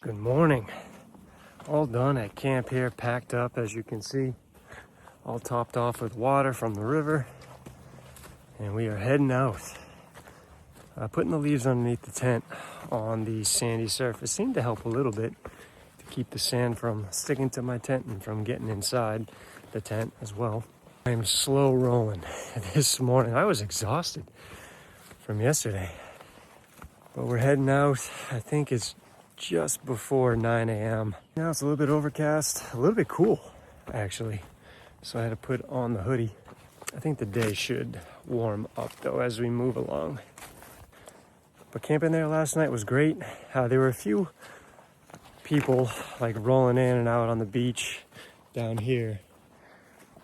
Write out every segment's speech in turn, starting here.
Good morning. All done at camp here, packed up as you can see, all topped off with water from the river, and we are heading out. Putting the leaves underneath the tent on the sandy surface seemed to help a little bit to keep the sand from sticking to my tent and from getting inside the tent as well. I'm slow rolling this morning. I was exhausted from yesterday, but we're heading out. I think it's just before 9 a.m. Now it's a little bit overcast, a little bit cool actually, so I had to put on the hoodie. I think the day should warm up though as we move along. But camping there last night was great. There were a few people like rolling in and out on the beach down here.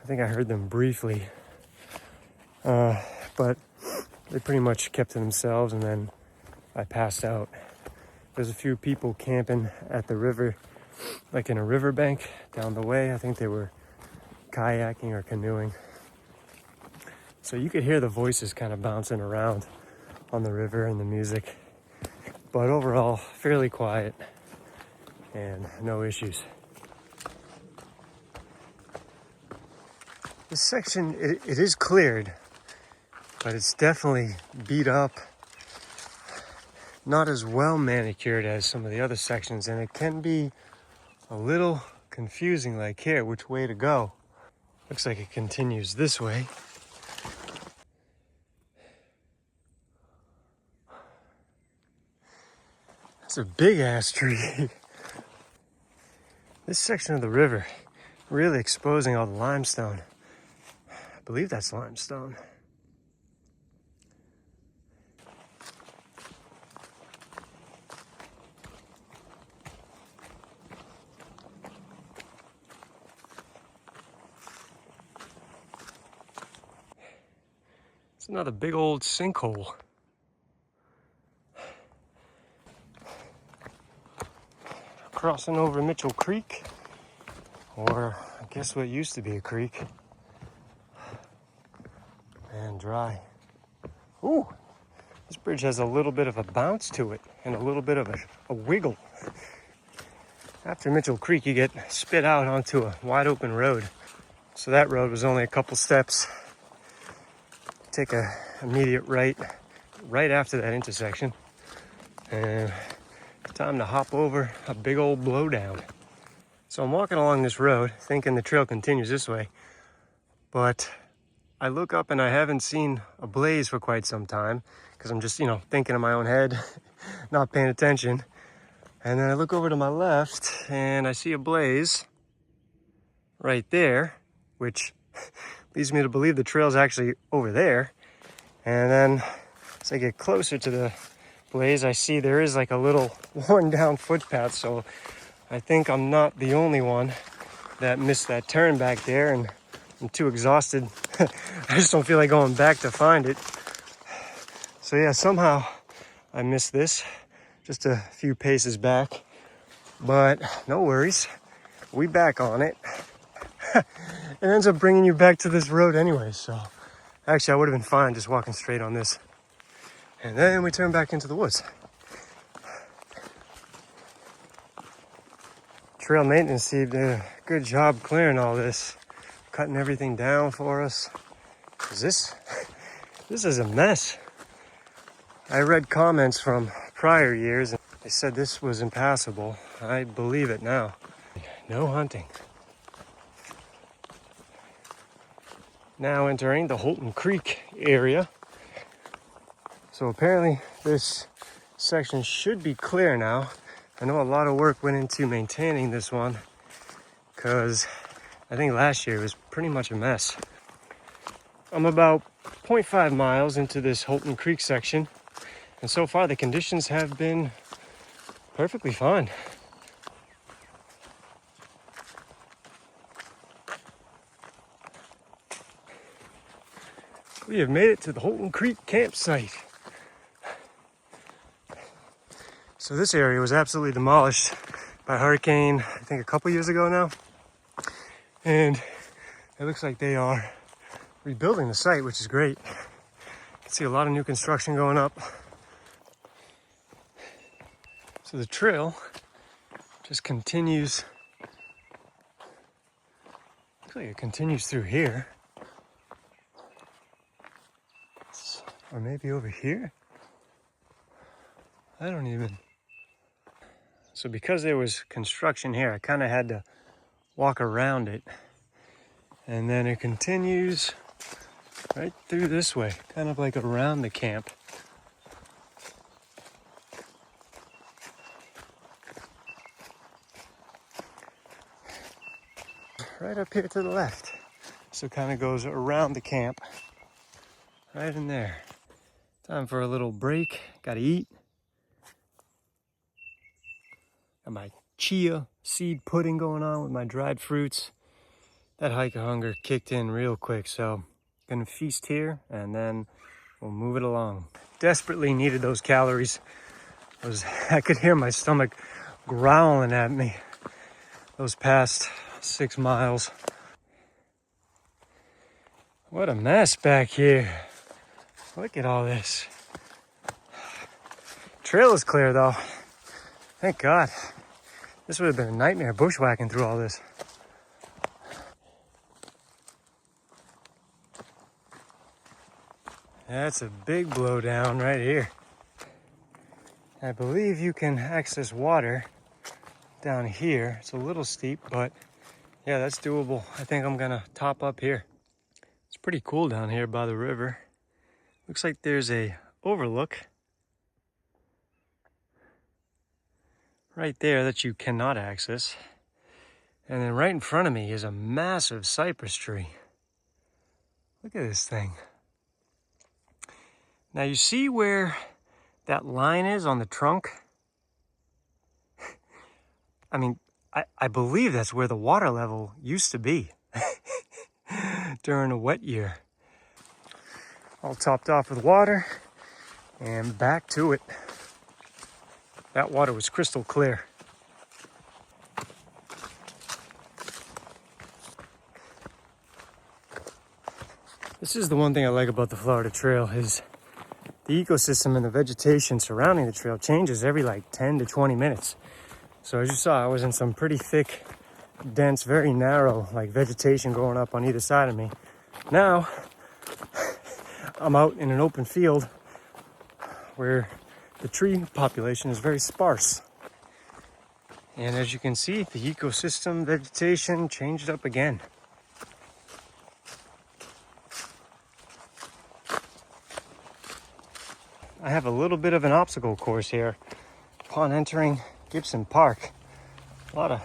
I think I heard them briefly, but they pretty much kept to themselves, and then I passed out. There's a few people camping at the river, like in a riverbank down the way. I think they were kayaking or canoeing. So you could hear the voices kind of bouncing around on the river and the music. But overall, fairly quiet and no issues. This section, it is cleared, but it's definitely beat up. Not as well manicured as some of the other sections, and it can be a little confusing, like here, which way to go. Looks like it continues this way. That's a big ass tree. This section of the river really exposing all the limestone. I believe that's limestone. It's another big old sinkhole. Crossing over Mitchell Creek, or I guess what used to be a creek. And dry. Ooh, this bridge has a little bit of a bounce to it and a little bit of a wiggle. After Mitchell Creek, you get spit out onto a wide open road. So that road was only a couple steps. Take a immediate right after that intersection, and time to hop over a big old blowdown. So I'm walking along this road thinking the trail continues this way, but I look up and I haven't seen a blaze for quite some time because I'm just, thinking in my own head, not paying attention. And then I look over to my left and I see a blaze right there, which leads me to believe the trail's actually over there. And then as I get closer to the blaze, I see there is like a little worn down footpath. So I think I'm not the only one that missed that turn back there, and I'm too exhausted. I just don't feel like going back to find it. So yeah, somehow I missed this, just a few paces back, but no worries. We back on it. It ends up bringing you back to this road anyway, so actually I would have been fine just walking straight on this. And then we turn back into the woods. Trail maintenance team did a good job clearing all this, cutting everything down for us. 'Cause this is a mess. I read comments from prior years and they said this was impassable. I believe it now. No hunting. Now entering the Holton Creek area. So apparently this section should be clear now. I know a lot of work went into maintaining this one because I think last year it was pretty much a mess. I'm about 0.5 miles into this Holton Creek section, and so far the conditions have been perfectly fine. We have made it to the Holton Creek campsite. So this area was absolutely demolished by hurricane, I think a couple years ago now. And it looks like they are rebuilding the site, which is great. You can see a lot of new construction going up. So the trail just continues. Looks like it continues through here. Or maybe over here? I don't even. So because there was construction here, I kind of had to walk around it. And then it continues right through this way, kind of like around the camp. Right up here to the left. So it kind of goes around the camp. Right in there. Time for a little break. Gotta eat. Got my chia seed pudding going on with my dried fruits. That hike of hunger kicked in real quick, so gonna feast here and then we'll move it along. Desperately needed those calories. I could hear my stomach growling at me those past 6 miles. What a mess back here. Look at all this. Trail is clear though. Thank God. This would have been a nightmare bushwhacking through all this. That's a big blowdown right here. I believe you can access water down here. It's a little steep, but yeah, that's doable. I think I'm gonna top up here. It's pretty cool down here by the river. Looks like there's a overlook right there that you cannot access. And then right in front of me is a massive cypress tree. Look at this thing. Now you see where that line is on the trunk? I mean, I believe that's where the water level used to be during a wet year. All topped off with water and back to it. That water was crystal clear. This is the one thing I like about the Florida Trail is the ecosystem and the vegetation surrounding the trail changes every like 10 to 20 minutes. So as you saw, I was in some pretty thick, dense, very narrow like vegetation going up on either side of me. Now, I'm out in an open field where the tree population is very sparse. And as you can see, the ecosystem, vegetation changed up again. I have a little bit of an obstacle course here upon entering Gibson Park. A lot of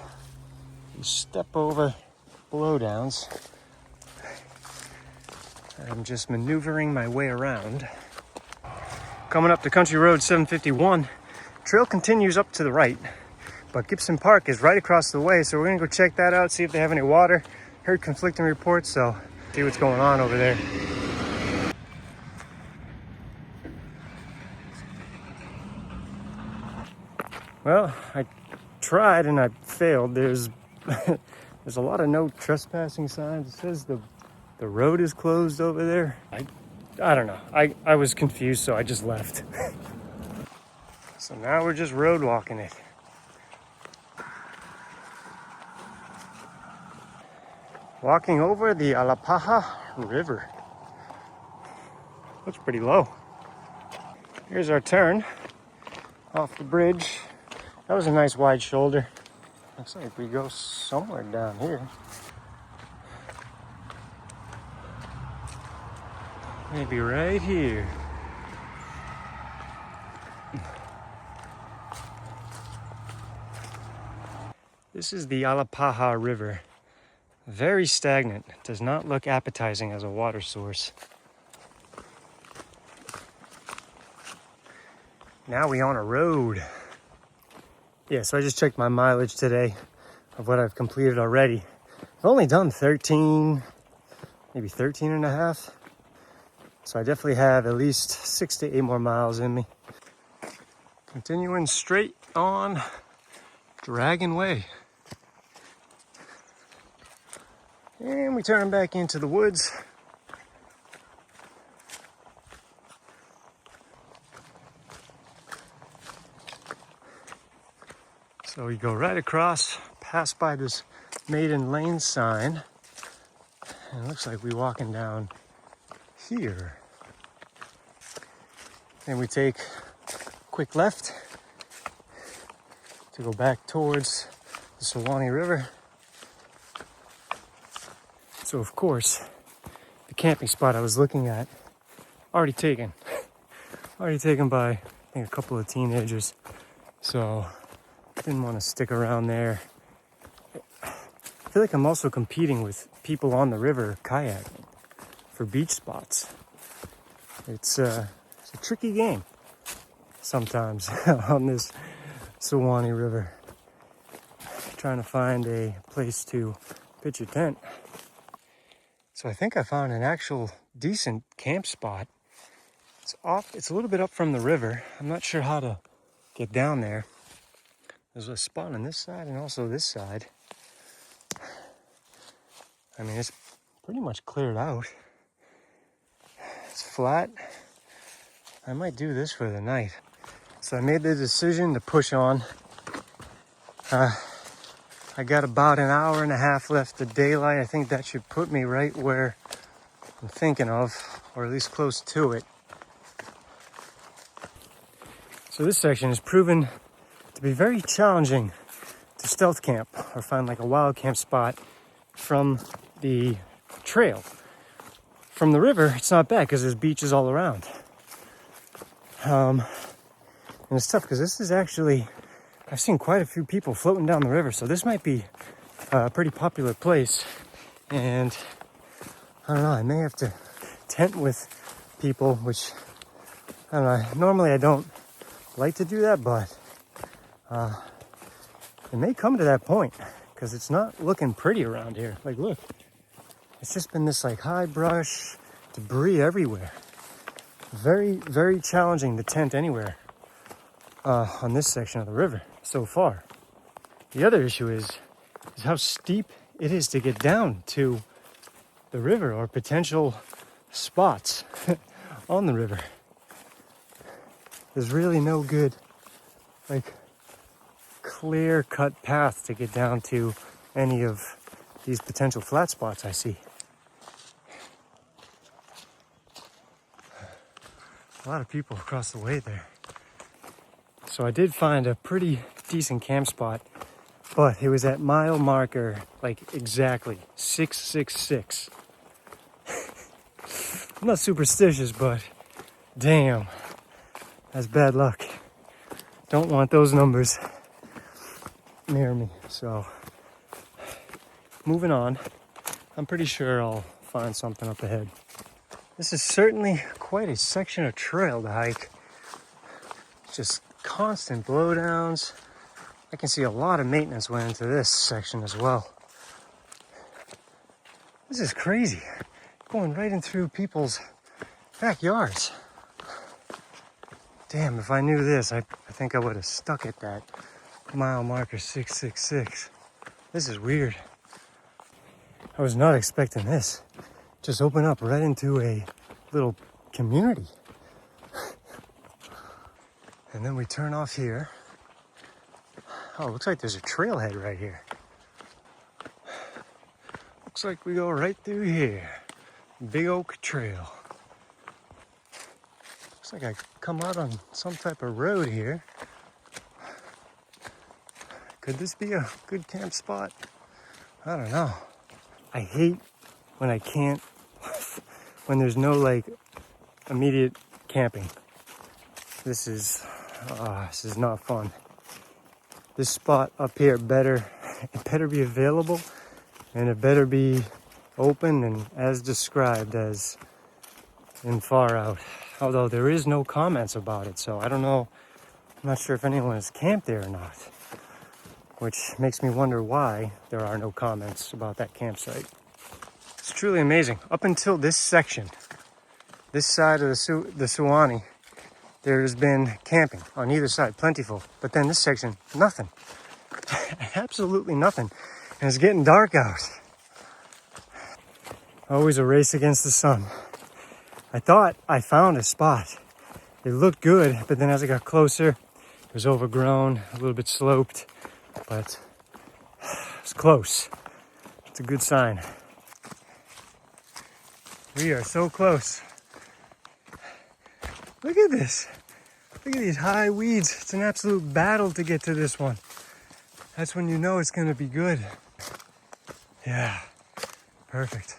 step over blowdowns. I'm just maneuvering my way around. Coming up to Country Road 751, trail continues up to the right, but Gibson Park is right across the way, so we're gonna go check that out, see if they have any water. Heard conflicting reports, so see what's going on over there. Well, I tried and I failed. There's there's a lot of no trespassing signs. It says the road is closed over there. I don't know. I was confused, so I just left. So now we're just road walking it. Walking over the Alapaha River. Looks pretty low. Here's our turn off the bridge. That was a nice wide shoulder. Looks like we go somewhere down here. Maybe right here. This is the Alapaha River. Very stagnant. Does not look appetizing as a water source. Now we on a road. Yeah, so I just checked my mileage today of what I've completed already. I've only done 13, maybe 13 and a half. So I definitely have at least 6 to 8 more miles in me. Continuing straight on Dragon Way. And we turn back into the woods. So you go right across, pass by this maiden lane sign, and it looks like we're walking down here. Then we take a quick left to go back towards the Suwannee River. So of course, the camping spot I was looking at, already taken. Already taken by, I think, a couple of teenagers. So didn't want to stick around there. I feel like I'm also competing with people on the river kayaking for beach spots. It's a tricky game sometimes on this Suwannee River. Trying to find a place to pitch a tent. So I think I found an actual decent camp spot. It's a little bit up from the river. I'm not sure how to get down there. There's a spot on this side and also this side. I mean, it's pretty much cleared out. It's flat. I might do this for the night. So I made the decision to push on. I got about an hour and a half left of daylight. I think that should put me right where I'm thinking of, or at least close to it. So this section has proven to be very challenging to stealth camp or find like a wild camp spot from the trail. From the river, it's not bad because there's beaches all around. And it's tough because this is actually, I've seen quite a few people floating down the river, so this might be a pretty popular place. And I don't know, I may have to tent with people, which, I don't know, normally I don't like to do that, but it may come to that point because it's not looking pretty around here. Like, look, it's just been this like high brush, debris everywhere. Very, very challenging to tent anywhere on this section of the river so far. The other issue is how steep it is to get down to the river or potential spots on the river. There's really no good, like, clear-cut path to get down to any of these potential flat spots I see. A lot of people across the way there. So I did find a pretty decent camp spot, but it was at mile marker, like exactly 666. I'm not superstitious, but damn, that's bad luck. Don't want those numbers near me. So moving on, I'm pretty sure I'll find something up ahead. This is certainly quite a section of trail to hike. Just constant blowdowns. I can see a lot of maintenance went into this section as well. This is crazy. Going right in through people's backyards. Damn, if I knew this, I think I would have stuck at that mile marker 666. This is weird. I was not expecting this. Just open up right into a little community. And then we turn off here. Oh, looks like there's a trailhead right here. Looks like we go right through here. Big Oak Trail. Looks like I come out on some type of road here. Could this be a good camp spot? I don't know. I hate when I can't, when there's no like immediate camping. This is not fun. This spot up here it better be available, and it better be open and as described as in far out. Although there is no comments about it, so I don't know. I'm not sure if anyone has camped there or not, which makes me wonder why there are no comments about that campsite. It's truly amazing. Up until this section, this side of the Suwannee, there's been camping on either side, plentiful. But then this section, nothing. Absolutely nothing. And it's getting dark out. Always a race against the sun. I thought I found a spot. It looked good, but then as I got closer, it was overgrown, a little bit sloped. but it's close. It's a good sign. We are so close. Look at this. Look at these high weeds. It's an absolute battle to get to this one. That's when you know it's gonna be good. Yeah, perfect.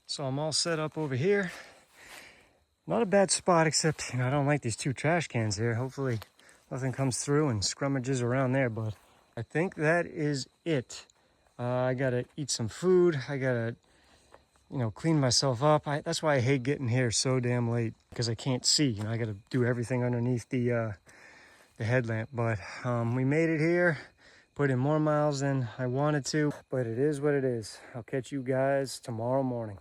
So I'm all set up over here. Not a bad spot, except, I don't like these two trash cans here. Hopefully nothing comes through and scrummages around there, but I think that is it. I gotta eat some food. I gotta, clean myself up. That's why I hate getting here so damn late, because I can't see. I gotta do everything underneath the headlamp. But we made it here. Put in more miles than I wanted to, but it is what it is. I'll catch you guys tomorrow morning.